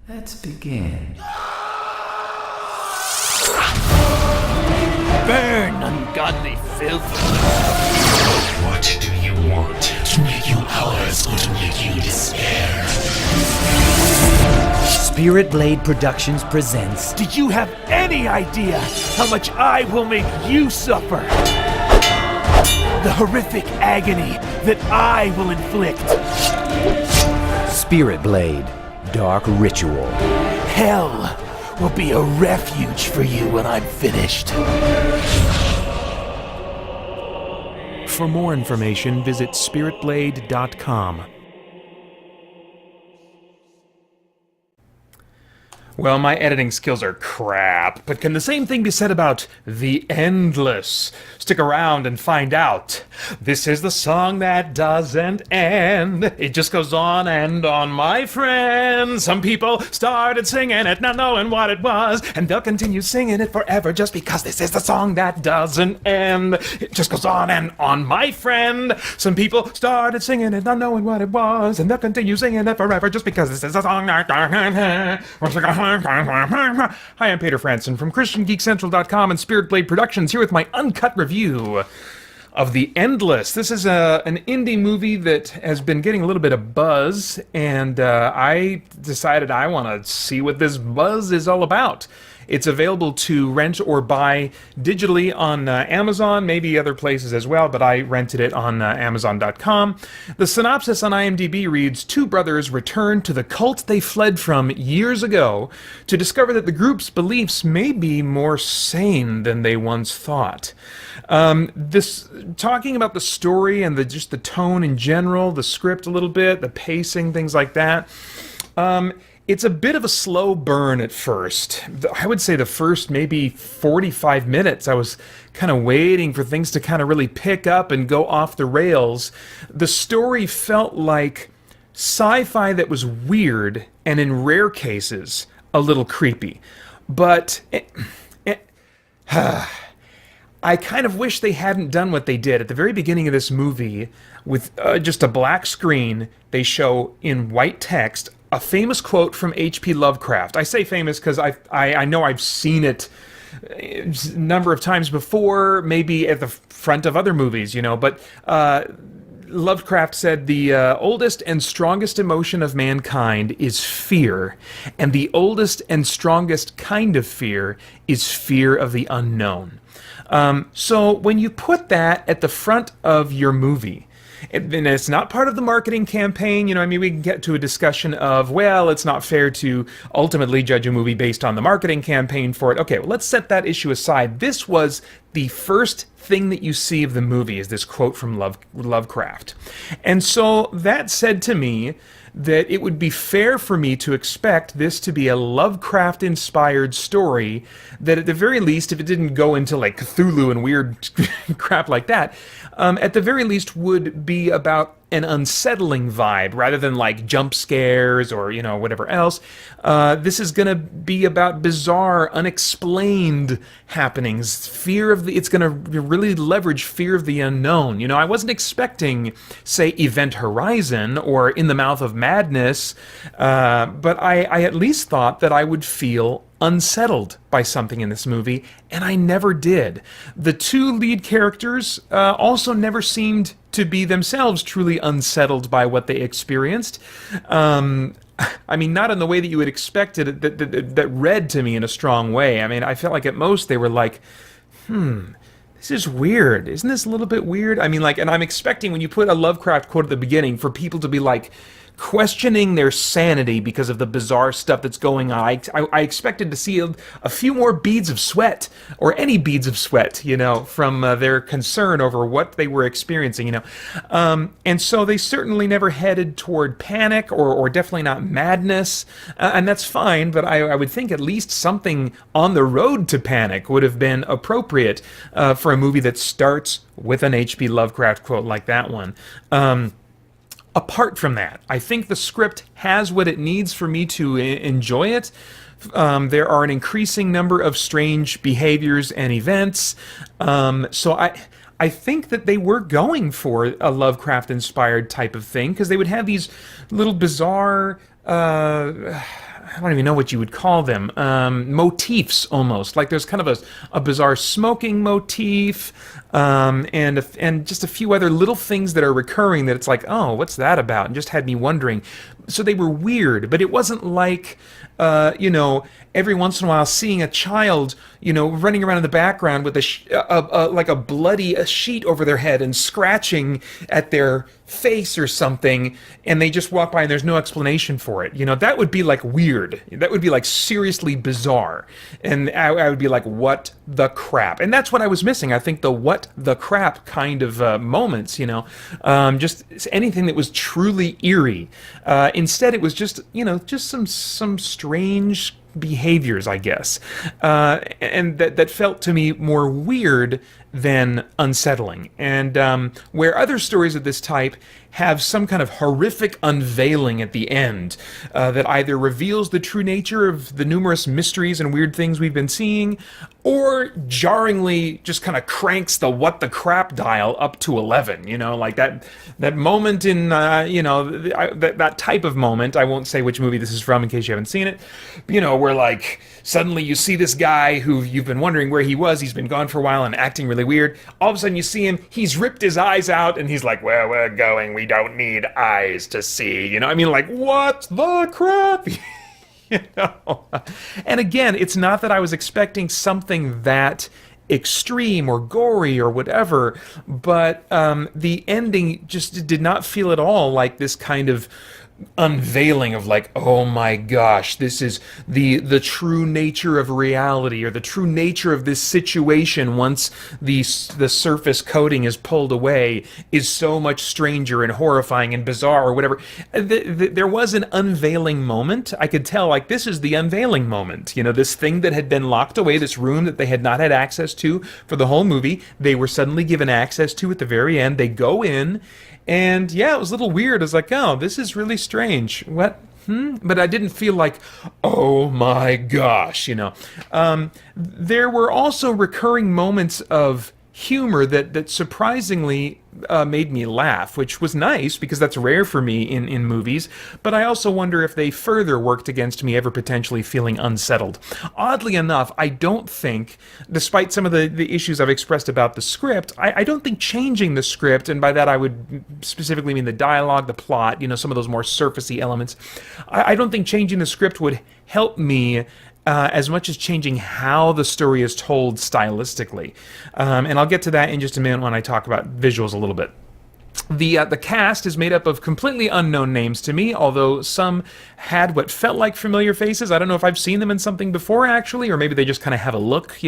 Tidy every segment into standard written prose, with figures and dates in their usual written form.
Let's begin. Burn, ungodly filth! What do you want? To make you ours or to make you despair? Spirit Blade Productions presents... Do you have any idea how much I will make you suffer? The horrific agony that I will inflict. Spirit Blade Dark Ritual. Hell will be a refuge for you when I'm finished. For more information, visit spiritblade.com. Well, my editing skills are crap, but can the same thing be said about The Endless? Stick around and find out. This is the song that doesn't end. It just goes on and on, my friend. Some people started singing it not knowing what it was, and they'll continue singing it forever just because this is the song that doesn't end. It just goes on and on, my friend. Some people started singing it not knowing what it was, and they'll continue singing it forever just because this is the song that doesn't end. Hi, I'm Peter Franson from christiangeekcentral.com and Spirit Blade Productions, here with my uncut review of The Endless. This is an indie movie that has been getting a little bit of buzz, and I decided I want to see what this buzz is all about. It's available to rent or buy digitally on Amazon, maybe other places as well, but I rented it on Amazon.com. The synopsis on IMDb reads, two brothers return to the cult they fled from years ago to discover that the group's beliefs may be more sane than they once thought. Talking about the story and just the tone in general, the script a little bit, the pacing, things like that. It's a bit of a slow burn at first. I would say the first maybe 45 minutes, I was kind of waiting for things to kind of really pick up and go off the rails. The story felt like sci-fi that was weird and in rare cases a little creepy. But I kind of wish they hadn't done what they did. At the very beginning of this movie, with just a black screen, they show in white text a famous quote from H.P. Lovecraft. I say famous because I know I've seen it a number of times before, maybe at the front of other movies, but Lovecraft said, the oldest and strongest emotion of mankind is fear, and the oldest and strongest kind of fear is fear of the unknown. So when you put that at the front of your movie, and it's not part of the marketing campaign, we can get to a discussion of, well, it's not fair to ultimately judge a movie based on the marketing campaign for it. Okay, well, let's set that issue aside. This was the first thing that you see of the movie, is this quote from Lovecraft. And so that said to me that it would be fair for me to expect this to be a Lovecraft-inspired story that at the very least, if it didn't go into like Cthulhu and weird crap like that, at the very least would be about an unsettling vibe rather than like jump scares or, whatever else. This is going to be about bizarre, unexplained happenings. It's going to really leverage fear of the unknown. I wasn't expecting, say, Event Horizon or In the Mouth of Madness, but I at least thought that I would feel unsettled by something in this movie, and I never did. The two lead characters also never seemed to be themselves truly unsettled by what they experienced. Not in the way that you would expect it, that read to me in a strong way. I felt like at most they were like, this is weird. Isn't this a little bit weird? And I'm expecting when you put a Lovecraft quote at the beginning for people to be like, questioning their sanity because of the bizarre stuff that's going on. I expected to see a few more beads of sweat, or any beads of sweat, from their concern over what they were experiencing, And so they certainly never headed toward panic or definitely not madness, and that's fine, but I would think at least something on the road to panic would have been appropriate for a movie that starts with an H.P. Lovecraft quote like that one. Apart from that, I think the script has what it needs for me to enjoy it. There are an increasing number of strange behaviors and events. So I think that they were going for a Lovecraft-inspired type of thing, because they would have these little bizarre I don't even know what you would call them, motifs almost. Like there's kind of a bizarre smoking motif, and just a few other little things that are recurring that it's like, oh, what's that about? And just had me wondering. So they were weird, but it wasn't like, every once in a while seeing a child, running around in the background with like a bloody sheet over their head and scratching at their face or something, and they just walk by and there's no explanation for it. That would be like weird. That would be like seriously bizarre. And I would be like, what the crap? And that's what I was missing. I think the what the crap kind of moments, just anything that was truly eerie. Instead, it was just some strange behaviors, I guess, and that felt to me more weird than unsettling. And where other stories of this type have some kind of horrific unveiling at the end that either reveals the true nature of the numerous mysteries and weird things we've been seeing, or jarringly just kind of cranks the what the crap dial up to 11, like that moment in, that type of moment. I won't say which movie this is from in case you haven't seen it, where like suddenly you see this guy who you've been wondering where he was, he's been gone for a while and acting really weird. All of a sudden you see him, he's ripped his eyes out and he's like, where we're going, we don't need eyes to see, like, what the crap? And again, it's not that I was expecting something that extreme or gory or whatever, but the ending just did not feel at all like this kind of unveiling of like, oh my gosh, this is the true nature of reality, or the true nature of this situation once the surface coating is pulled away is so much stranger and horrifying and bizarre or whatever. There was an unveiling moment. I could tell, like, this is the unveiling moment. This thing that had been locked away, this room that they had not had access to for the whole movie, they were suddenly given access to at the very end. They go in, and yeah, it was a little weird. I was like, oh, this is really strange. What? But I didn't feel like, oh my gosh, There were also recurring moments of humor that surprisingly made me laugh, which was nice because that's rare for me in movies, but I also wonder if they further worked against me ever potentially feeling unsettled. Oddly enough, I don't think, despite some of the issues I've expressed about the script, I don't think changing the script, and by that I would specifically mean the dialogue, the plot, some of those more surfacey elements, I don't think changing the script would help me as much as changing how the story is told stylistically. And I'll get to that in just a minute when I talk about visuals a little bit. The cast is made up of completely unknown names to me, although some had what felt like familiar faces. I don't know if I've seen them in something before, actually, or maybe they just kind of have a look,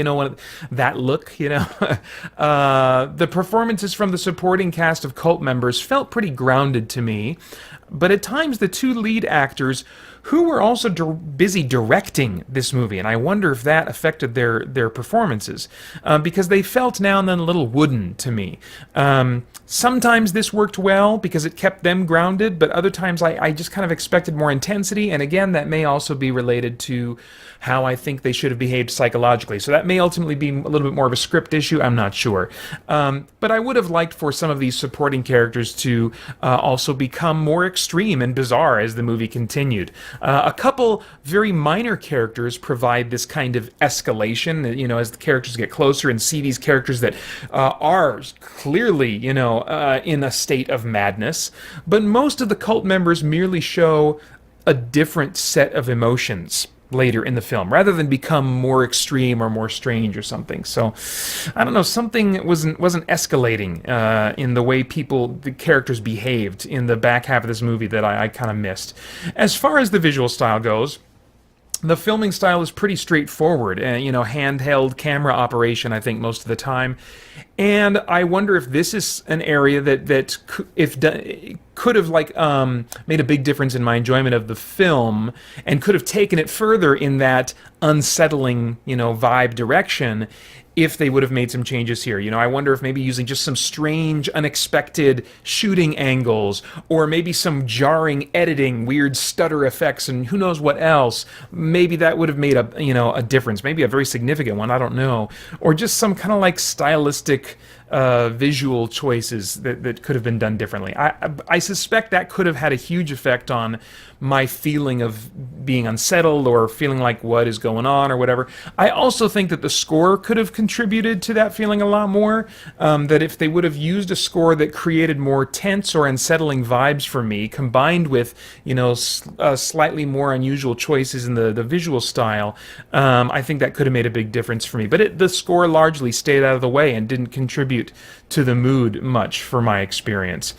that look, The performances from the supporting cast of cult members felt pretty grounded to me, but at times the two lead actors, who were also busy directing this movie, and I wonder if that affected their performances, because they felt now and then a little wooden to me. Sometimes this worked well because it kept them grounded, but other times I just kind of expected more intensity, and again, that may also be related to how I think they should have behaved psychologically. So that may ultimately be a little bit more of a script issue, I'm not sure. But I would have liked for some of these supporting characters to also become more extreme and bizarre as the movie continued. A couple very minor characters provide this kind of escalation, as the characters get closer and see these characters that are clearly, in a state of madness. But most of the cult members merely show a different set of emotions later in the film, rather than become more extreme or more strange or something. So, I don't know, something wasn't escalating in the way the characters behaved in the back half of this movie that I kind of missed. As far as the visual style goes, the filming style is pretty straightforward, handheld camera operation, I think, most of the time. And I wonder if this is an area that could have made a big difference in my enjoyment of the film, and could have taken it further in that unsettling, vibe direction, if they would have made some changes here. I wonder if maybe using just some strange, unexpected shooting angles, or maybe some jarring editing, weird stutter effects, and who knows what else, maybe that would have made a difference, maybe a very significant one, I don't know. Or just some kind of stylistic visual choices that could have been done differently. I suspect that could have had a huge effect on my feeling of being unsettled or feeling like what is going on or whatever. I also think that the score could have contributed to that feeling a lot more. That if they would have used a score that created more tense or unsettling vibes for me, combined with, slightly more unusual choices in the visual style, I think that could have made a big difference for me. But the score largely stayed out of the way and didn't contribute to the mood much for my experience.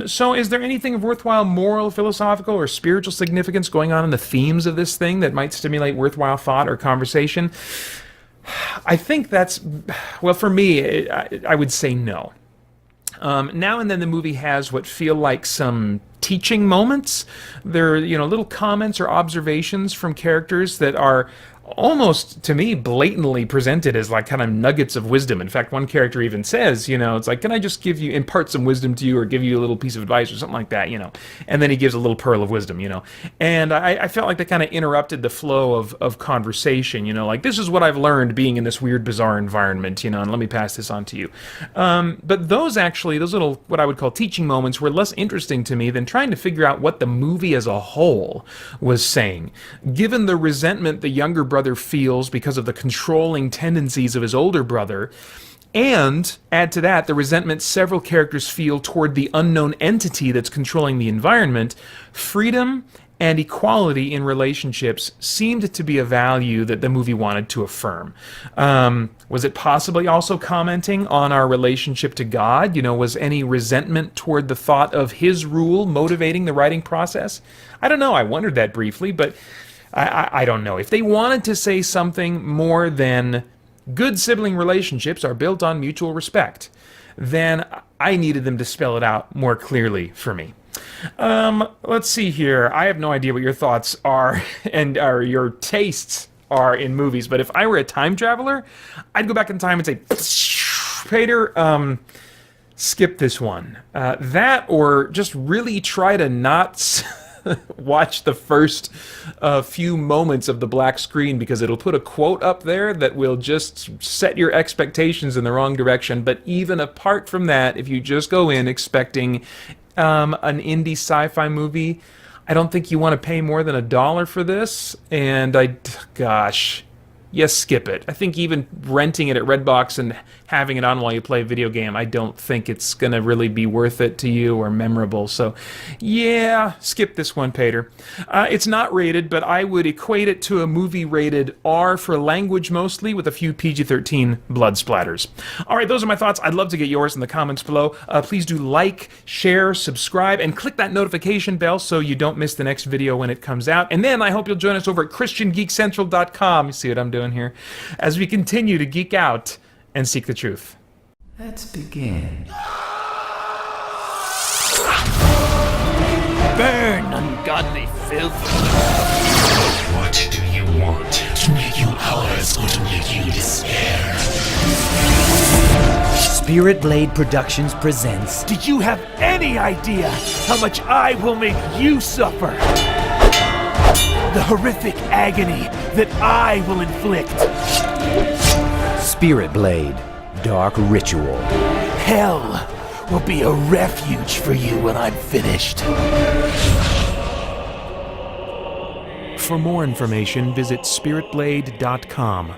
So is there anything of worthwhile moral, philosophical, or spiritual significance going on in the themes of this thing that might stimulate worthwhile thought or conversation? I think well, for me, I would say no. Now and then the movie has what feel like some teaching moments. There are, little comments or observations from characters that are almost, to me, blatantly presented as like kind of nuggets of wisdom. In fact, one character even says, it's like, can I just impart some wisdom to you, or give you a little piece of advice or something like that, and then he gives a little pearl of wisdom, and I felt like that kind of interrupted the flow of conversation, like, this is what I've learned being in this weird, bizarre environment, and let me pass this on to you. But those little, what I would call teaching moments, were less interesting to me than trying to figure out what the movie as a whole was saying. Given the resentment the younger brother feels because of the controlling tendencies of his older brother, and add to that the resentment several characters feel toward the unknown entity that's controlling the environment, freedom and equality in relationships seemed to be a value that the movie wanted to affirm. Was it possibly also commenting on our relationship to God? Was any resentment toward the thought of his rule motivating the writing process? I don't know. I wondered that briefly, but I don't know. If they wanted to say something more than good sibling relationships are built on mutual respect, then I needed them to spell it out more clearly for me. Let's see here. I have no idea what your thoughts are and your tastes are in movies, but if I were a time traveler, I'd go back in time and say, Peter, skip this one. That, or just really try to not watch the first few moments of the black screen, because it'll put a quote up there that will just set your expectations in the wrong direction. But even apart from that, if you just go in expecting an indie sci-fi movie, I don't think you want to pay more than $1 for this. And gosh, yes, skip it. I think even renting it at Redbox and having it on while you play a video game, I don't think it's going to really be worth it to you or memorable. So, yeah, skip this one, Peter. It's not rated, but I would equate it to a movie rated R for language mostly, with a few PG-13 blood splatters. All right, those are my thoughts. I'd love to get yours in the comments below. Please do like, share, subscribe, and click that notification bell so you don't miss the next video when it comes out. And then I hope you'll join us over at christiangeekcentral.com. You see what I'm doing here? As we continue to geek out and seek the truth. Let's begin. Burn, ungodly filth! What do you want? To make you ours or to make you despair? Spirit Blade Productions presents Did you have any idea how much I will make you suffer? The horrific agony that I will inflict. Spirit Blade Dark Ritual. Hell will be a refuge for you when I'm finished. For more information, visit spiritblade.com.